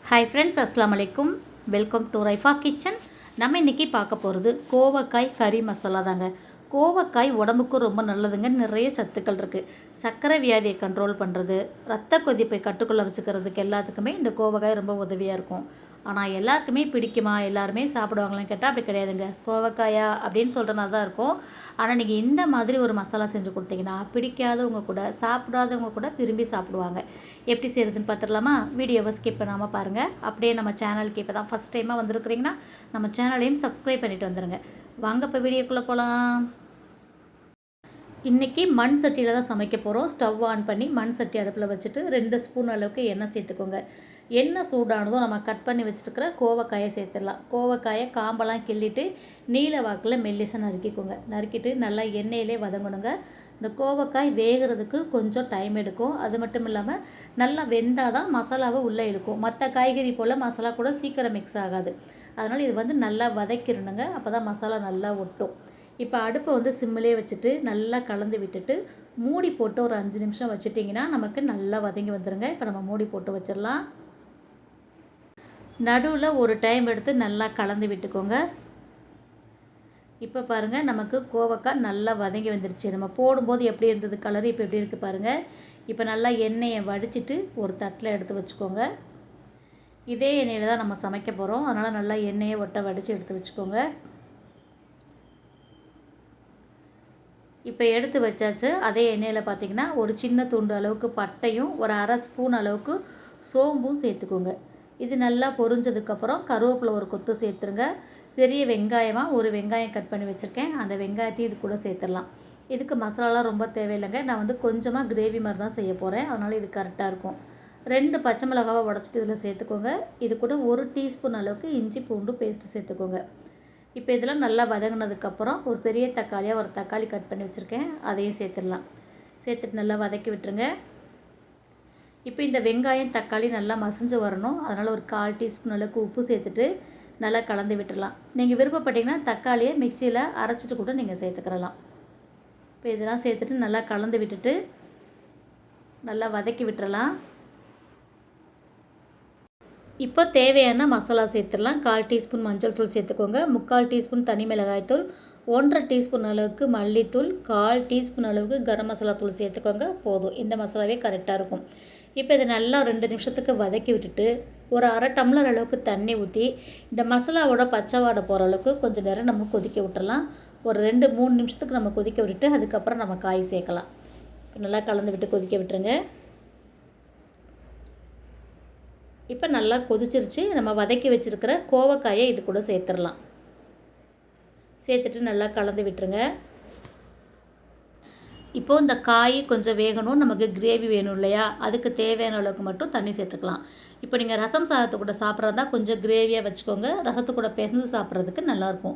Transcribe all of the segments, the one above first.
Hi friends, அஸ்ஸலாமு அலைக்கும். Welcome to Raifa kitchen. நம்ம இன்றைக்கி பார்க்க போகிறது கோவக்காய் கறி மசாலா தாங்க. கோவக்காய் உடம்புக்கு ரொம்ப நல்லதுங்க. நிறைய சத்துக்கள் இருக்குது. சர்க்கரை வியாதியை கண்ட்ரோல் பண்ணுறது, ரத்த கொதிப்பை கட்டுக்குள்ளே வச்சுக்கிறதுக்கு எல்லாத்துக்குமே இந்த கோவக்காய் ரொம்ப உதவியாக இருக்கும். ஆனால் எல்லாருக்குமே பிடிக்குமா, எல்லாருமே சாப்பிடுவாங்களான்னு கேட்டால் அப்படி கிடையாதுங்க. கோவக்காயா அப்படின்னு சொல்கிற மாதிரி தான் இருக்கும். ஆனால் நீங்கள் இந்த மாதிரி ஒரு மசாலா செஞ்சு கொடுத்தீங்கன்னா பிடிக்காதவங்க கூட, சாப்பிடாதவங்க கூட விரும்பி சாப்பிடுவாங்க. எப்படி செய்கிறதுன்னு பார்த்துடலாமா? வீடியோவை ஸ்கிப் பண்ணாமல் பாருங்கள். அப்படியே நம்ம சேனலுக்கு இப்போ தான் ஃபஸ்ட் டைமாக வந்திருக்கிறீங்கன்னா நம்ம சேனலையும் சப்ஸ்கிரைப் பண்ணிவிட்டு வந்துடுங்க. வாங்க இப்போ வீடியோக்குள்ளே போகலாம். இன்றைக்கி மண் சட்டியில் தான் சமைக்க போகிறோம். ஸ்டவ் ஆன் பண்ணி மண் சட்டி அடுப்பில் வச்சுட்டு 2 ஸ்பூன் அளவுக்கு எண்ணெய் சேர்த்துக்கோங்க. எண்ணெய் சூடானதும் நம்ம கட் பண்ணி வச்சுருக்கிற கோவக்காயை சேர்த்துடலாம். கோவக்காயை காம்பெல்லாம் கிள்ளிட்டு நீல வாக்கில் மெல்லிசாக நறுக்கிக்கோங்க. நறுக்கிட்டு நல்லா எண்ணெயிலே வதங்கணுங்க. இந்த கோவக்காய் வேகிறதுக்கு கொஞ்சம் டைம் எடுக்கும். அது மட்டும் இல்லாமல் நல்லா வெந்தால் தான் மசாலாவை உள்ளே இழுக்கும். மற்ற காய்கறி போல் மசாலா கூட சீக்கிரம் மிக்ஸ் ஆகாது. அதனால் இது நல்லா வதக்கிடணுங்க. அப்போ தான் மசாலா நல்லா ஒட்டும். இப்போ அடுப்பை சிம்மிலே வச்சுட்டு நல்லா கலந்து விட்டுட்டு மூடி போட்டு ஒரு 5 நிமிஷம் வச்சுட்டிங்கன்னா நமக்கு நல்லா வதங்கி வந்துடுங்க. இப்போ நம்ம மூடி போட்டு வச்சிடலாம். நடுவில் ஒரு டைம் எடுத்து நல்லா கலந்து விட்டுக்கோங்க. இப்போ பாருங்கள், நமக்கு கோவக்காய் நல்லா வதங்கி வந்துருச்சு. நம்ம போடும்போது எப்படி இருந்தது கலர், இப்போ எப்படி இருக்குது பாருங்கள். இப்போ நல்லா எண்ணெயை வடிச்சிட்டு ஒரு தட்டில் எடுத்து வச்சுக்கோங்க. இதே எண்ணெயில் தான் நம்ம சமைக்க போகிறோம். அதனால் நல்லா எண்ணெயை வடித்து எடுத்து வச்சுக்கோங்க. இப்போ எடுத்து வச்சாச்சு. அதே எண்ணெயில் பார்த்திங்கன்னா ஒரு சின்ன துண்டு அளவுக்கு பட்டையும் ஒரு அரை ஸ்பூன் அளவுக்கு சோம்பும் சேர்த்துக்கோங்க. இது நல்லா பொரிஞ்சதுக்கப்புறம் கருவேப்பிலை ஒரு கொத்து சேர்த்துருங்க. பெரிய வெங்காயமாக ஒரு வெங்காயம் கட் பண்ணி வச்சுருக்கேன். அந்த வெங்காயத்தையும் இது கூட சேர்த்துடலாம். இதுக்கு மசாலாலாம் ரொம்ப தேவையில்லைங்க. நான் கொஞ்சமாக கிரேவி மாதிரி தான் செய்ய போகிறேன். அதனால் இது கரெக்டாக இருக்கும். 2 பச்சை மிளகாவை உடச்சிட்டு இதில் சேர்த்துக்கோங்க. இது கூட 1 டீஸ்பூன் அளவுக்கு இஞ்சி பூண்டு பேஸ்ட்டு சேர்த்துக்கோங்க. இப்போ இதெல்லாம் நல்லா வதங்கினதுக்கப்புறம் ஒரு பெரிய தக்காளியாக ஒரு தக்காளி கட் பண்ணி வச்சுருக்கேன், அதையும் சேர்த்துடலாம். சேர்த்துட்டு நல்லா வதக்கி விட்டுருங்க. இப்போ இந்த வெங்காயம் தக்காளி நல்லா மசிஞ்சு வரணும். அதனால் ஒரு 1/4 டீஸ்பூன் அளவுக்கு உப்பு சேர்த்துட்டு நல்லா கலந்து விட்டுடலாம். நீங்கள் விருப்பப்பட்டீங்கன்னா தக்காளியை மிக்சியில் அரைச்சிட்டு கூட நீங்கள் சேர்த்துக்கிறலாம். இப்போ இதெல்லாம் சேர்த்துட்டு நல்லா கலந்து விட்டுட்டு நல்லா வதக்கி விட்டுறலாம். இப்போ தேவையான மசாலா சேர்த்துடலாம். 1/4 டீஸ்பூன் மஞ்சள் தூள் சேர்த்துக்கோங்க. 3/4 டீஸ்பூன் தனி மிளகாய்த்தூள், 1/2 டீஸ்பூன் அளவுக்கு மல்லித்தூள், 1/4 டீஸ்பூன் அளவுக்கு கரம் மசாலா தூள் சேர்த்துக்கோங்க. போதும், இந்த மசாலாவே கரெக்டாக இருக்கும். இப்போ இதை நல்லா 2 நிமிஷத்துக்கு வதக்கி விட்டுட்டு ஒரு அரை டம்ளர் அளவுக்கு தண்ணி ஊற்றி இந்த மசாலாவோட பச்சை வாடை போகிற அளவுக்கு கொஞ்சம் நேரம் நம்ம கொதிக்க விட்டுறலாம். ஒரு 2-3 நிமிஷத்துக்கு நம்ம கொதிக்க விட்டுட்டு அதுக்கப்புறம் நம்ம காய் சேர்க்கலாம். நல்லா கலந்து விட்டு கொதிக்க விட்டுருங்க. இப்போ நல்லா கொதிச்சிருச்சு. நம்ம வதக்கி வச்சுருக்கிற கோவக்காயை இது கூட சேர்த்துடலாம். சேர்த்துட்டு நல்லா கலந்து விட்டுருங்க. இப்போது இந்த காய் கொஞ்சம் வேகணும், நமக்கு கிரேவி வேணும் இல்லையா, அதுக்கு தேவையான அளவுக்கு மட்டும் தண்ணி சேர்த்துக்கலாம். இப்போ நீங்கள் ரசம் சாதத்து கூட சாப்பிட்றதா கொஞ்சம் கிரேவியாக வச்சுக்கோங்க. ரசத்து கூட பிசைஞ்சு சாப்பிட்றதுக்கு நல்லாயிருக்கும்.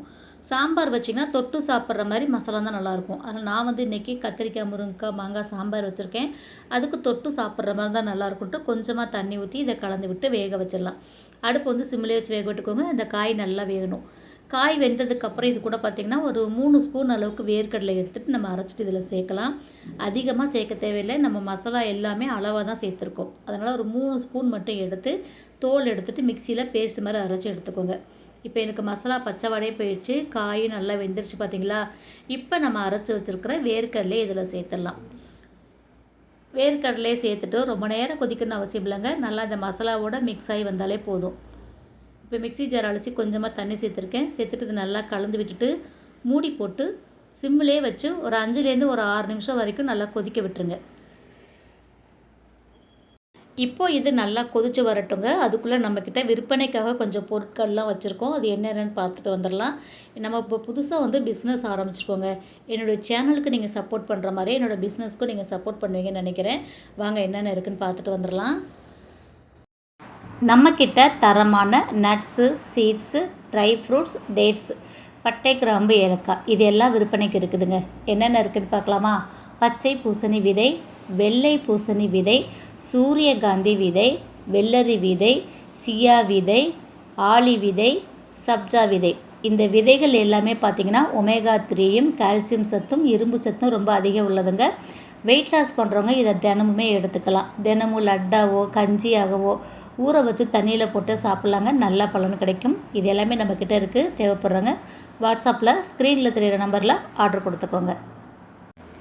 சாம்பார் வச்சிங்கன்னா தொட்டு சாப்பிட்ற மாதிரி மசாலா தான் நல்லாயிருக்கும். அதனால் நான் இன்றைக்கி கத்திரிக்காய், முருங்கைக்காய், மாங்காய் சாம்பார் வச்சுருக்கேன். அதுக்கு தொட்டு சாப்பிட்ற மாதிரி தான் நல்லாயிருக்கும்ட்டு கொஞ்சமாக தண்ணி ஊற்றி இதை கலந்து விட்டு வேக வச்சிடலாம். அடுப்பு சிம்மிலே வச்சு வேக விட்டுக்கோங்க. இந்த காய் நல்லா வேகணும். காய் வெந்ததுக்கப்புறம் இது கூட பார்த்திங்கன்னா ஒரு 3 ஸ்பூன் அளவுக்கு வேர்க்கடலை எடுத்துகிட்டு நம்ம அரைச்சிட்டு இதில் சேர்க்கலாம். அதிகமாக சேர்க்க தேவையில்லை. நம்ம மசாலா எல்லாமே அளவாக தான் சேர்த்துருக்கோம். அதனால் ஒரு 3 ஸ்பூன் மட்டும் எடுத்து தோல் எடுத்துகிட்டு மிக்சியில் பேஸ்ட் மாதிரி அரைச்சி எடுத்துக்கோங்க. இப்போ எனக்கு மசாலா பச்சை வாடையே போயிடுச்சு. காயும் நல்லா வெந்துருச்சு பார்த்திங்களா. இப்போ நம்ம அரைச்சி வச்சுருக்கிற வேர்க்கடலையே இதில் சேர்த்துடலாம். வேர்க்கடலையே சேர்த்துட்டு ரொம்ப நேரம் கொதிக்கணும்னு அவசியம் இல்லைங்க. நல்லா இந்த மசாலாவோட மிக்ஸ் ஆகி வந்தாலே போதும். இப்போ மிக்ஸி ஜார் அலசி கொஞ்சமாக தண்ணி சேர்த்துருக்கேன். சேர்த்துட்டு இது நல்லா கலந்து விட்டுட்டு மூடி போட்டு சிம்மிலே வச்சு ஒரு 5லேருந்து ஒரு 6 நிமிஷம் வரைக்கும் நல்லா கொதிக்க விட்டுருங்க. இப்போது இது நல்லா கொதித்து வரட்டுங்க. அதுக்குள்ளே நம்மக்கிட்ட விற்பனைக்காக கொஞ்சம் பொருட்கள்லாம் வச்சுருக்கோம். அது என்னென்னு பார்த்துட்டு வந்துடலாம். நம்ம இப்போ புதுசாக பிஸ்னஸ் ஆரம்பிச்சிருக்கோங்க. என்னோடய சேனலுக்கு நீங்கள் சப்போர்ட் பண்ணுற மாதிரி என்னோடய பிஸ்னஸ்க்கும் நீங்கள் சப்போர்ட் பண்ணுவீங்கன்னு நினைக்கிறேன். வாங்க என்னென்ன இருக்குதுன்னு பார்த்துட்டு வந்துடலாம். நம்மக்கிட்ட தரமான nuts, seeds, dry fruits, dates, பட்டை, கிராம்பு, ஏலக்காய் இது எல்லாம் விற்பனைக்கு இருக்குதுங்க. என்னென்ன இருக்குதுன்னு பார்க்கலாமா? பச்சை பூசணி விதை, வெள்ளை பூசணி விதை, சூரியகாந்தி விதை, வெள்ளரி விதை, சியா விதை, ஆளி விதை, சப்ஜா விதை. இந்த விதைகள் எல்லாமே பார்த்திங்கன்னா ஒமேகா 3யும் கால்சியம் சத்தும் இரும்பு சத்தும் ரொம்ப அதிகம் உள்ளதுங்க. வெயிட் லாஸ் பண்ணுறவங்க இதை தினமுமே எடுத்துக்கலாம். தினமும் லட்டாவோ கஞ்சியாகவோ ஊற வச்சு தண்ணியில் போட்டு சாப்பிட்லாங்க, நல்ல பலன் கிடைக்கும். இது எல்லாமே நம்மக்கிட்ட இருக்குது. தேவைப்படுறவங்க வாட்ஸ்அப்பில் ஸ்க்ரீனில் தெரிகிற நம்பரில் ஆர்டர் கொடுத்துக்கோங்க.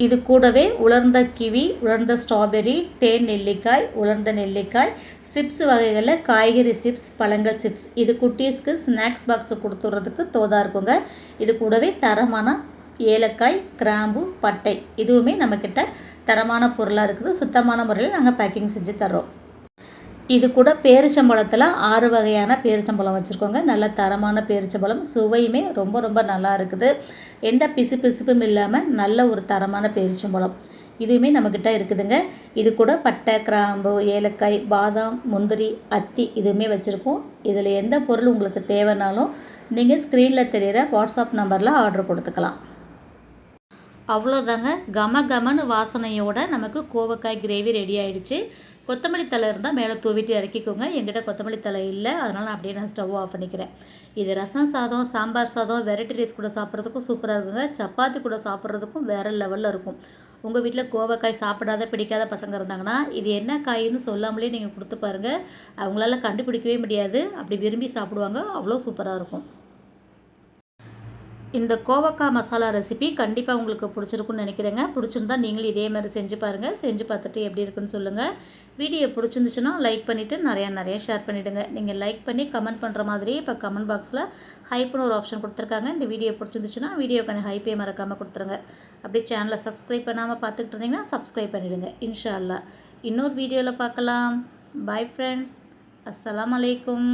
இது கூடவே உலர்ந்த கிவி, உலர்ந்த ஸ்ட்ராபெரி, தேன் நெல்லிக்காய், உலர்ந்த நெல்லிக்காய், சிப்ஸ் வகைகளில் காய்கறி சிப்ஸ், பழங்கள் சிப்ஸ், இது குட்டீஸ்க்கு ஸ்நாக்ஸ் பாக்ஸு கொடுத்துட்றதுக்கு தோதாக இருக்குங்க. இது கூடவே தரமான ஏலக்காய், கிராம்பு, பட்டை இதுவுமே நம்மக்கிட்ட தரமான பொருளாக இருக்குது. சுத்தமான முறையில் நாங்கள் பேக்கிங் செஞ்சு தர்றோம். இது கூட பேரிச்சம்பழத்தில் 6 வகையான பேரிச்சம்பழம் வச்சுருக்கோங்க. நல்ல தரமான பேரிச்சம்பழம், சுவையுமே ரொம்ப ரொம்ப நல்லா இருக்குது. எந்த பிசுபிசுப்பும் இல்லாமல் நல்ல ஒரு தரமான பேரிச்சம்பழம் இதுவுமே நம்மக்கிட்ட இருக்குதுங்க. இது கூட பட்டை, கிராம்பு, ஏலக்காய், பாதாம், முந்திரி, அத்தி இதுவுமே வச்சுருக்கோம். இதில் எந்த பொருள் உங்களுக்கு தேவைனாலும் நீங்கள் ஸ்க்ரீனில் தெரிகிற வாட்ஸ்அப் நம்பரில் ஆர்டர் கொடுத்துக்கலாம். அவ்வளோதாங்க, கமன்னு வாசனையோட நமக்கு கோவக்காய் கிரேவி ரெடி ஆகிடுச்சு. கொத்தமல்லி தழை இருந்தால் மேலே தூவிட்டு இறக்கிக்கோங்க. என்கிட்ட கொத்தமல்லி தழை இல்லை, அதனால் அப்படியே நான் ஸ்டவ் ஆஃப் பண்ணிக்கிறேன். இது ரசம் சாதம், சாம்பார் சாதம், வெரைட்டி ரைஸ் கூட சாப்பிட்றதுக்கும் சூப்பராக இருக்குங்க. சப்பாத்தி கூட சாப்பிட்றதுக்கும் வேறு லெவலில் இருக்கும். உங்கள் வீட்டில் கோவக்காய் சாப்பிடாத பிடிக்காத பசங்க இருந்தாங்கன்னா இது என்ன காயின்னு சொல்லாமலே நீங்கள் கொடுத்து பாருங்கள். அவங்களால கண்டுபிடிக்கவே முடியாது, அப்படி விரும்பி சாப்பிடுவாங்க. அவ்வளோ சூப்பராக இருக்கும். இந்த கோவக்காய் மசாலா ரெசிபி கண்டிப்பாக உங்களுக்கு பிடிச்சிருக்குன்னு நினைக்கிறேங்க. பிடிச்சிருந்தா நீங்களும் இதே மாதிரி செஞ்சு பாருங்கள். செஞ்சு பார்த்துட்டு எப்படி இருக்குன்னு சொல்லுங்கள். வீடியோ பிடிச்சிருந்துச்சுன்னா லைக் பண்ணிவிட்டு நிறையா ஷேர் பண்ணிவிடுங்க. நீங்கள் லைக் பண்ணி கமெண்ட் பண்ணுற மாதிரி இப்போ கமெண்ட் பாக்ஸில் ஹைப்னு ஒரு ஆப்ஷன் கொடுத்துருக்காங்க. இந்த வீடியோ பிடிச்சிருந்துச்சுன்னா வீடியோக்கான ஹைப்பே மறக்காமல் கொடுத்துருங்க. அப்படியே சேனலை சப்ஸ்கிரைப் பண்ணாமல் பார்த்துக்கிட்டு இருந்தீங்கன்னா சப்ஸ்கிரைப் பண்ணிவிடுங்க. இன்ஷா அல்லாஹ் இன்னொரு வீடியோவில் பார்க்கலாம். பாய் ஃப்ரெண்ட்ஸ், அஸ்ஸலாமு அலைக்கும்.